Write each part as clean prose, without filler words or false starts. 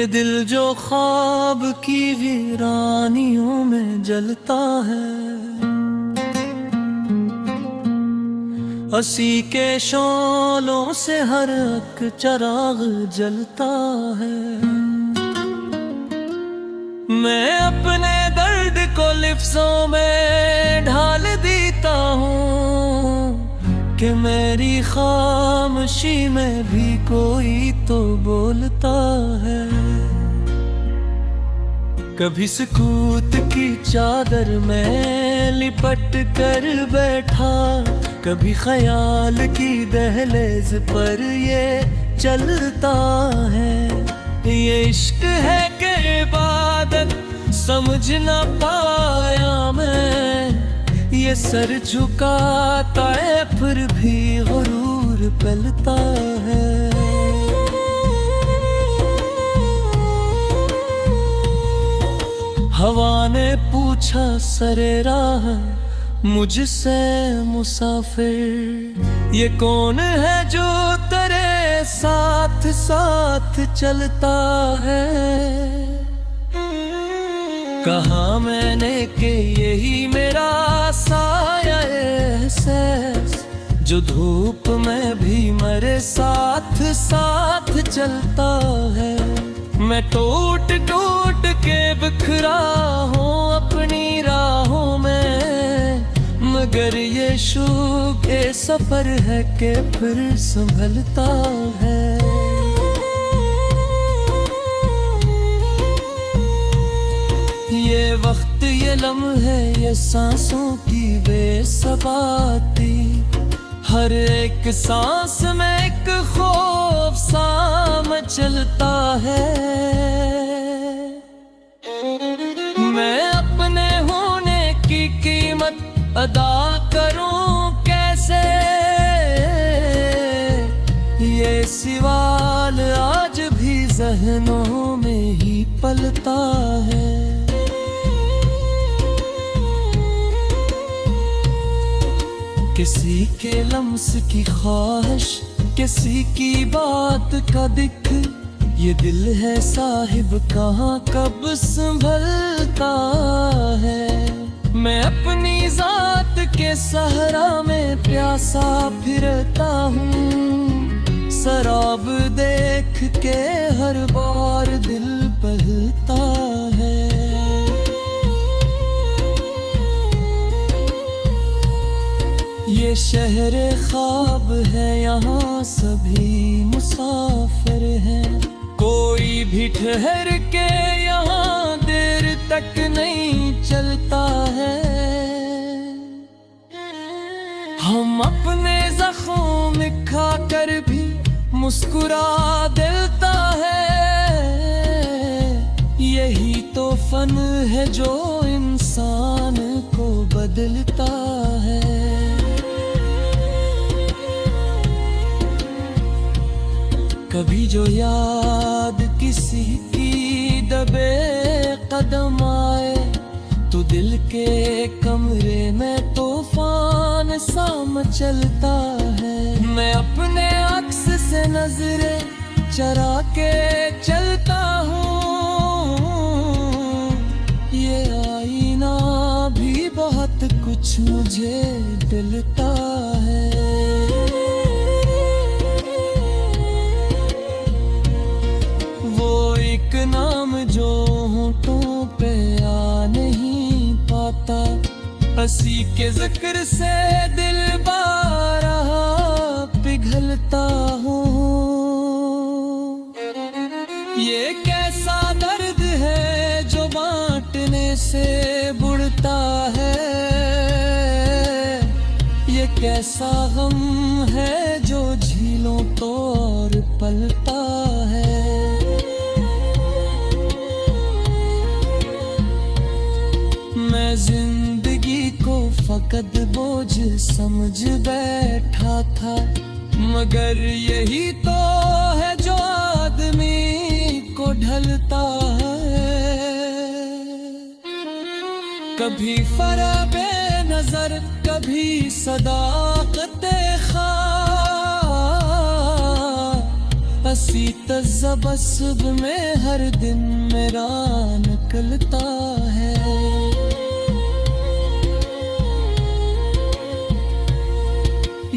दिल जो ख्वाब की वीरानियों में जलता है, हंसी के शोलों से हर एक चराग जलता है। मैं अपने दर्द को लिफ्ज़ों में ढाल देता हूँ कि मेरी खामोशी में भी कोई तो बोलता है। कभी सुकूत की चादर में लिपट कर बैठा, कभी ख्याल की दहलीज पर ये चलता है। ये इश्क है कि इबादत समझ न पाया मैं, ये सर झुकाता है फिर भी गुरूर पलता है। हवा ने पूछा सरे राह मुझसे मुसाफिर, ये कौन है जो तेरे साथ साथ चलता है। कहा मैंने कि यही मेरा साया एहसास, जो धूप में भी मेरे साथ साथ चलता है। मैं टूट टूट के बिखरा हूँ अपनी राहों में, मगर ये शुभ के सफर है कि फिर संभलता है। ये वक्त ये लम्हे ये सांसों की बेसबाती, हर एक सांस में एक खौफ सा मचलता है। मैं अपने होने की कीमत अदा करूं कैसे, ये सवाल आज भी ज़हनों में ही पलता है। किसी के लम्स की ख्वाहिश, किसी की बात का दिख, ये दिल है साहिब कहाँ कब संभलता है। मैं अपनी जात के सहरा में प्यासा फिरता हूँ, शराब देख के हर बार दिल बहलता है। ये शहर ख्वाब है, यहाँ सभी मुसाफिर हैं, कोई भी ठहर के यहाँ देर तक नहीं चलता है। हम अपने ज़ख्म खा कर भी मुस्कुरा देता है, यही तो फन है जो इंसान को बदलता है। कभी जो याद किसी की दबे कदम आए, तो दिल के कमरे में तूफान सा मचलता है। मैं अपने अक्स से नजरें चरा के चलता हूँ, ये आईना भी बहुत कुछ मुझे दिलता है। एक नाम जो होठों पे आ नहीं पाता, हंसी के जिक्र से दिल बारहा पिघलता हूँ। ये कैसा दर्द है जो बांटने से बुढ़ता है, ये कैसा गम है जो झीलों तोड़ पलता है। मैं जिंदगी को फकत बोझ समझ बैठा था, मगर यही तो है जो आदमी को ढलता है। कभी फराबे नजर, कभी सदाकते खा, इसी तज़ब्बुस में हर दिन मेरा निकलता है।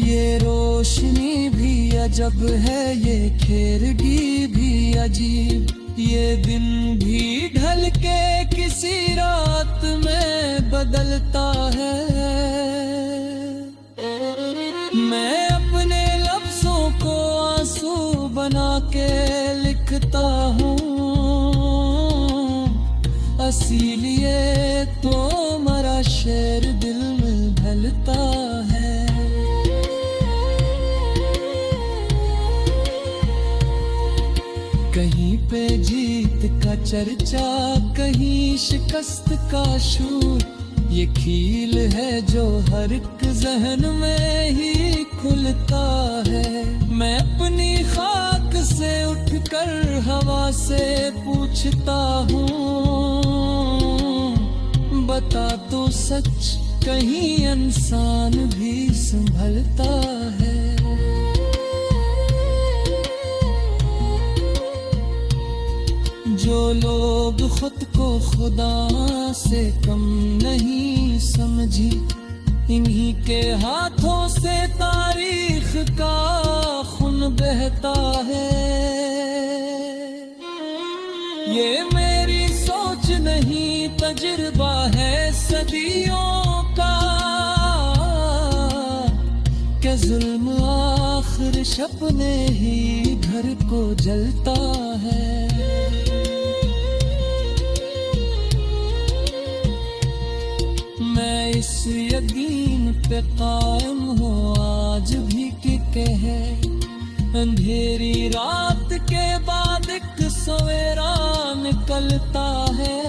ये रोशनी भी अजब है, ये खेरगी भी अजीब, ये दिन भी ढल के किसी रात में बदलता है। मैं अपने लफ्जों को आंसू बना के लिखता हूँ, इसीलिए तो मेरा शेर दिल में ढलता है। कहीं पे जीत का चर्चा, कहीं शिकस्त का शूर, ये खील है जो हर एक जहन में ही खुलता है। मैं अपनी खाक से उठकर हवा से पूछता हूँ, बता तो सच कहीं इंसान भी संभलता है। जो लोग खुद को खुदा से कम नहीं समझी, इन्हीं के हाथों से तारीख का खून बहता है। ये मेरी सोच नहीं तजुर्बा है सदियों का, कि जुल्म आखिर सपने ही घर को जलता है। मैं इस यकीन पे कायम हूँ आज भी कि कहे, अंधेरी रात के बाद एक सवेरा निकलता है।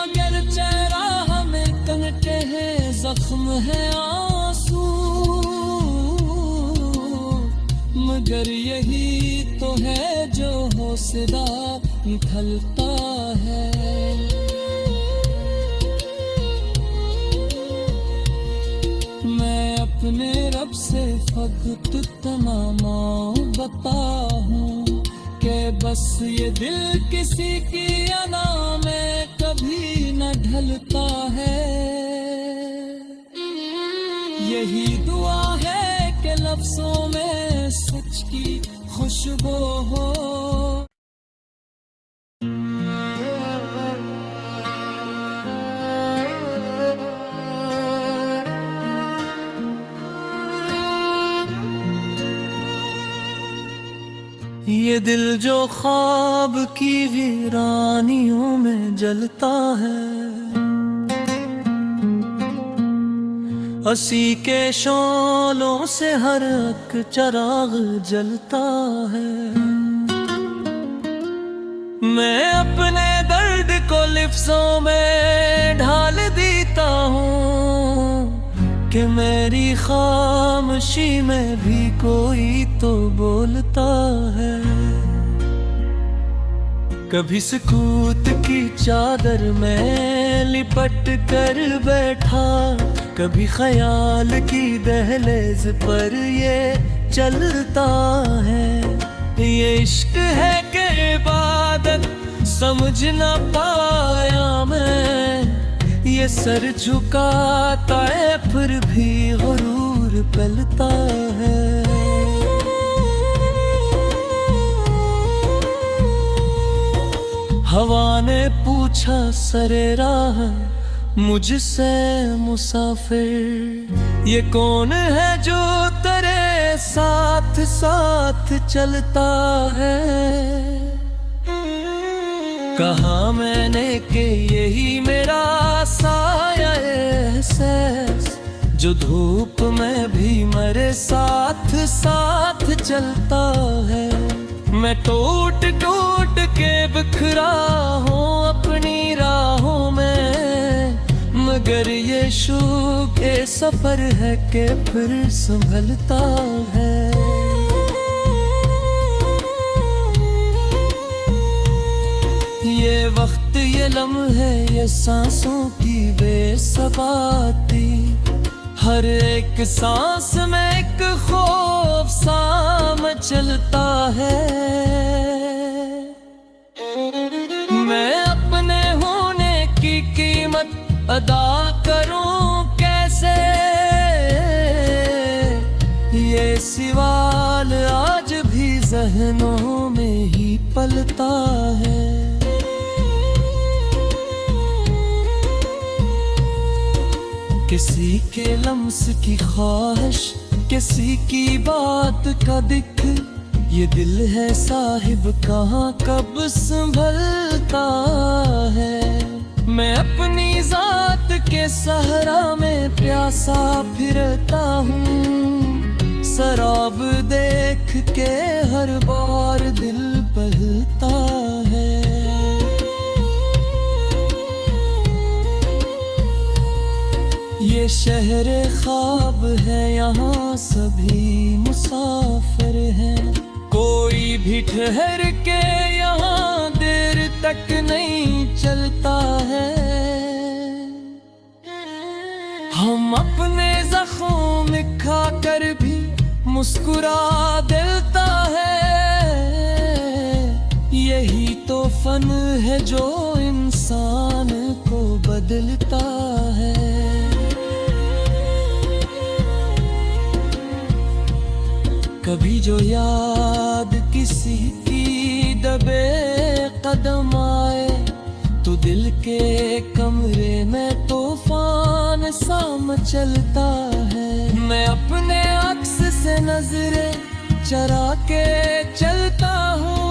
अगर चेहरा हमें कंटे हैं, जख्म है आंसू, मगर यही तो है जो हौसला निकलता है। मैं अपने रब से फकत इतना बता हूँ कि बस ये दिल किसी की अना में कभी न ढलता है। यही दुआ है कि लफ्जों में सच की खुशबू हो। ये दिल जो ख्वाब की वीरानियों में जलता है, हंसी के शोलों से हर एक चिराग जलता है। मैं अपने दर्द को लफ्जों में ढाल देता हूँ कि मेरी खामोशी में भी कोई तो बोलता है। कभी सुकूत की चादर में लिपट कर बैठा, कभी ख्याल की दहलीज पर ये चलता है। ये इश्क है कि इबादत समझ न पाया मैं, ये सर झुकाता है फिर भी गुरूर पलता है। हवा ने पूछा सरे राह मुझसे मुसाफिर, ये कौन है जो तेरे साथ साथ चलता है। कहा मैंने कि यही मेरा साया एहसास, जो धूप में भी मेरे साथ साथ चलता है। मैं टूट टूट के बिखरा हूँ अपनी राहों में, मगर ये शुभ के सफर है कि फिर संभलता है। ये वक्त ये लम्हे ये सांसों की बेसबाती, हर एक सांस में एक खौफ सा मचलता है। मैं अपने होने की कीमत अदा करूं कैसे, ये सवाल आज भी ज़हनों में ही पलता है। किसी के लम्स की ख्वाहिश, किसी की बात का दिख, ये दिल है साहिब कहाँ कब संभलता है। मैं अपनी जात के सहरा में प्यासा फिरता हूँ, शराब देख के हर बार दिल बहलता है। ये शहर ख्वाब है, यहाँ सभी मुसाफिर हैं। कोई भी ठहर के यहाँ देर तक नहीं चलता है। हम अपने जख्म में खा कर भी मुस्कुरा देता है। यही तो फन है जो इंसान को बदलता है। कभी जो याद किसी की दबे कदम आए, तो दिल के कमरे में तूफान सा मचलता है। मैं अपने अक्स से नजरें चरा के चलता हूँ,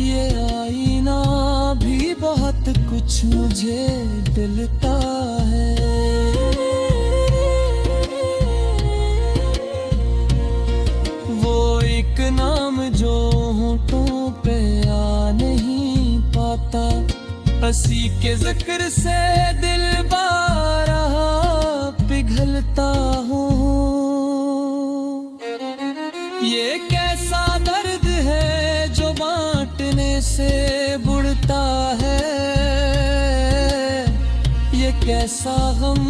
ये आईना भी बहुत कुछ मुझे दिलता है। एक नाम जो होठों पे आ नहीं पाता, हंसी के जिक्र से दिल बारहा पिघलता हूँ। ये कैसा दर्द है जो बांटने से बुढ़ता है, ये कैसा गम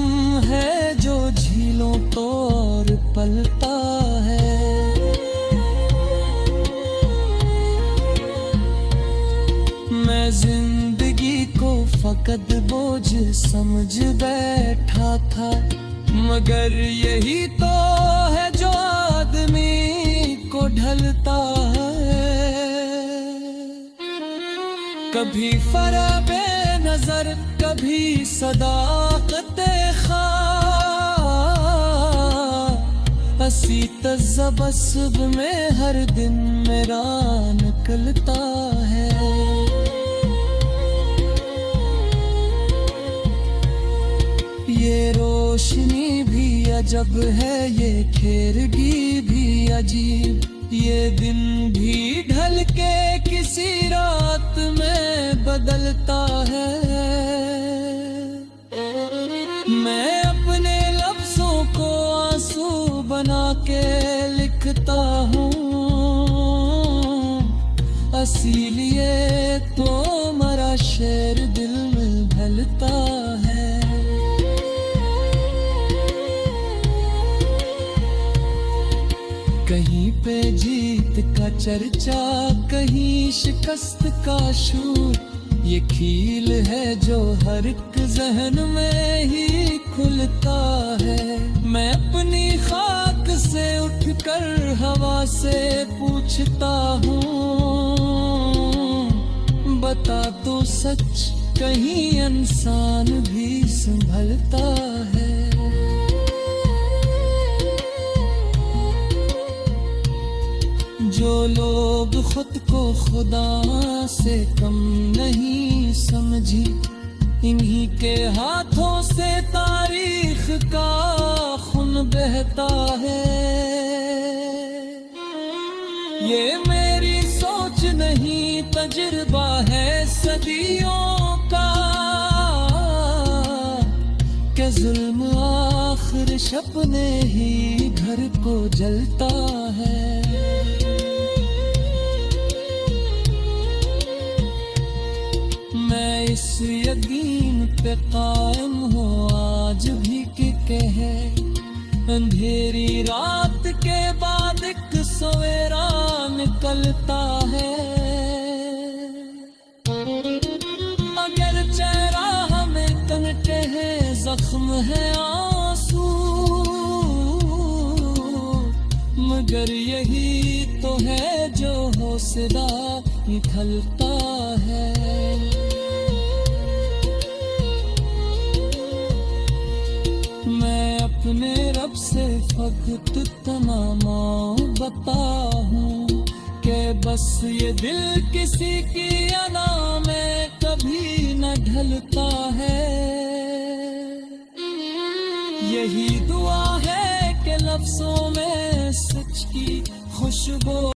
है जो झीलों तोड़ पलता है। मैं जिंदगी को फकत बोझ समझ बैठा था, मगर यही तो है जो आदमी को ढलता है। कभी फराबे नजर, कभी सदाकत खा, हंसी तज़ब्बुस में हर दिन मेरा निकलता है। ये रोशनी भी अजब है, ये खेरगी भी अजीब, ये दिन भी ढल के किसी रात में बदलता है। मैं अपने लफ्जों को आंसू बना के लिखता हूँ, इसीलिए तो मेरा शेर दिल में ढलता है। कहीं पे जीत का चर्चा, कहीं शिकस्त का शूर, ये खील है जो हर एक जहन में ही खुलता है। मैं अपनी खाक से उठकर हवा से पूछता हूँ, बता तो सच कहीं इंसान भी संभलता है। जो लोग खुद को खुदा से कम नहीं समझी, इन्हीं के हाथों से तारीख का खून बहता है। ये मेरी सोच नहीं तजुर्बा है सदियों का, कि जुल्म आखिर सपने ही घर को जलता है। मैं इस यकीन पे कायम हूँ आज भी के कहे अंधेरी रात के बाद एक सवेरा निकलता है। मगर चेहरा हमें तनके है, जख्म है आंसू, मगर यही तो है जो हौसला निकलता है। मैं अपने रब से फकत इतना मांगता हूँ कि बस ये दिल किसी की अना में कभी न ढलता है। यही दुआ है कि लफ्जों में सच की खुशबू